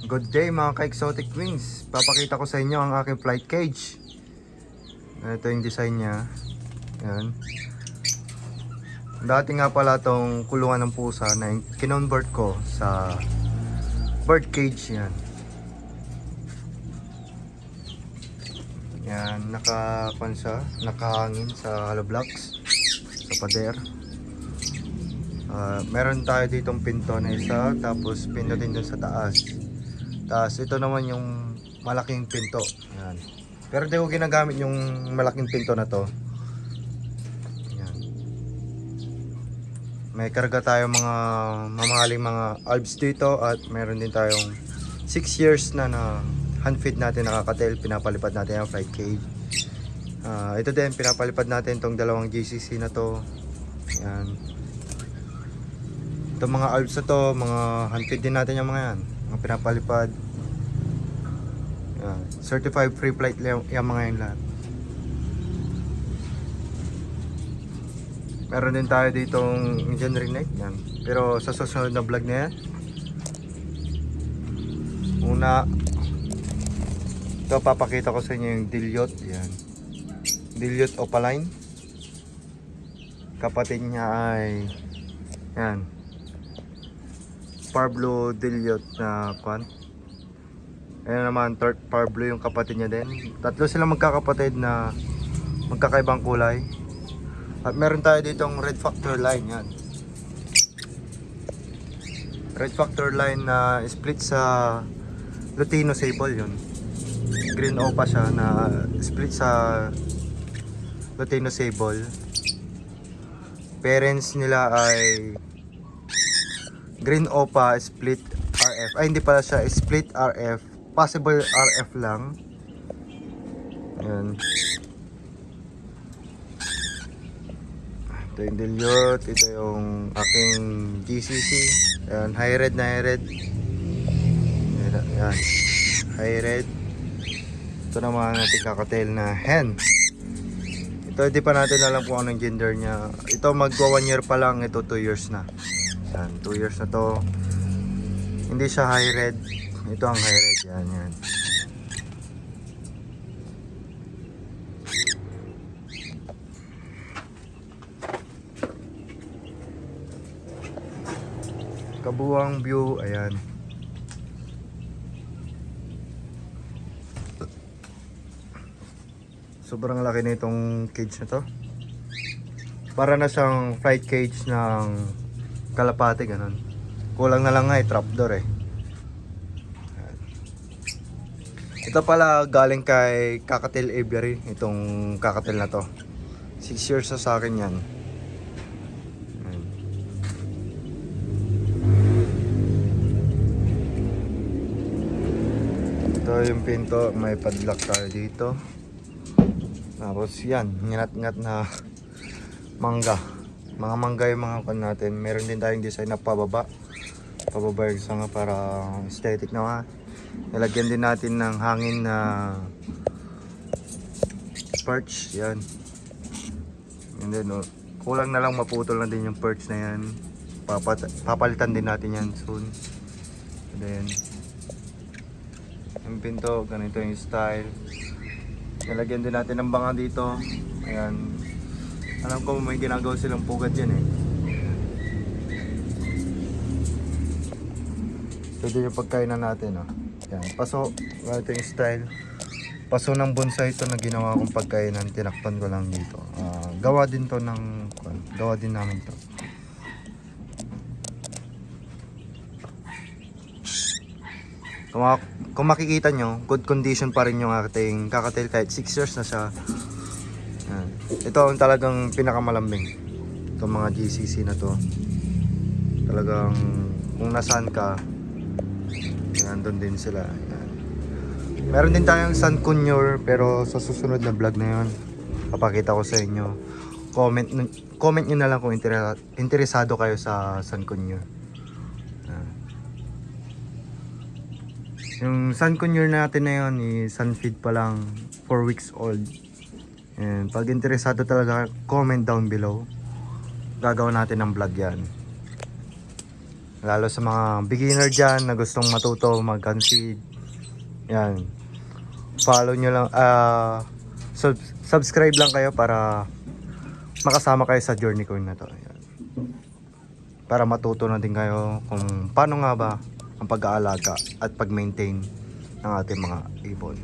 Good day mga ka-exotic wings. Papakita ko sa inyo ang aking flight cage. Ito yung design niya. Yan. Dati nga pala itong kulungan ng pusa na kinonvert ko sa bird cage. Yan. Yan. Nakahangin sa hollow blocks. Sa pader. Meron tayo ditong pinto na isa. Tapos pinto din dun sa taas. Tapos ito naman yung malaking pinto. Yan. Pero di ko ginagamit yung malaking pinto na to. Yan. May karga tayo mga mamahaling mga alps dito. At meron din tayong 6 years na hand feed natin nakakatel. Pinapalipad natin ang flight cage. Ito din pinapalipad natin tong dalawang GCC na to. Yan. Itong mga alps na to, mga hand feed din natin yung mga yan. Mga pinapalipad. Yan. Certified free flight yung mga yan lahat. Meron din tayo ditong engineering net yan. Pero sa susunod na vlog na yan, una ito papakita ko sa inyo yung Dilliot. Yan. Dilliot Opaline. Kapatid niya ay yan, Parblo Dilliot na kwan. Ayan naman, Parblo yung kapatid niya din. Tatlo silang magkakapatid na magkakaibang kulay. At meron tayo ditong Red Factor line. Yan. Red Factor line na split sa Lutino Sable yun. Green Opa siya na split sa Lutino Sable. Parents nila ay Green Opa split RF. Ay hindi pala siya split RF. Possible RF lang. Ayan. Ito yung Dilliot. Ito yung aking GCC. Ayan. High red na high red. Ayan. High red. Ito naman natin kakatel na hen. Ito hindi pa natin alam kung anong gender niya. Ito magwa 1 year pa lang. Ito 2 years na. Ayan. 2 years na to. Hindi siya high red. Ito ang high red. Yan, yan. Kabuang view. Ayan. Sobrang laki na itong cage na to. Para na siyang flight cage ng kalapate. Ganun. Kulang na lang nga trapdoor eh. Ito pala galing kay Kakatel Aviary, itong Kakatel na to. 6 years na sa akin yan. Ayan. Ito yung pinto, may padlock tayo dito. Tapos yan, nginat-ngat na mangga. Mga mangga yung mga kan natin. Meron din tayong design na pababa. Pababa yung sanga para aesthetic na. Nilagyan din natin ng hangin na perch. Yan. And then, kulang na lang maputol na din yung perch na yan. Papalitan din natin yan soon. And then, yung pinto, ganito yung style. Nilagyan din natin ng banga dito. Ayan. Alam ko may ginagawa silang pugad yan eh. Pwede yung pagkainan natin oh. Yan, paso, ganito yung style. Paso ng bonsai ito na ginawa kong pagkainan, tinakpan ko lang dito. Gawa din to ng, gawa din namin to. Kung makikita nyo, good condition pa rin yung ating kakatel kahit 6 years na siya. Yan. Ito ang talagang pinakamalambing. Itong mga GCC na to. Talagang kung nasaan ka, nandun din sila. Yan. Meron din tayong Sun Conure, pero sa susunod na vlog na yun papakita ko sa inyo. Comment nyo na lang kung interesado kayo sa Sun Conure. Yung Sun Conure natin na yun sun feed pa lang, 4 weeks old. And pag interesado talaga, comment down below. Gagawin natin ng vlog yan. Lalo sa mga beginner dyan na gustong matuto mag-concede. Yan. Follow nyo lang. Subscribe lang kayo para makasama kayo sa journey ko na to. Yan. Para matuto na din kayo kung paano nga ba ang pag-aalaga at pag-maintain ng ating mga ibon.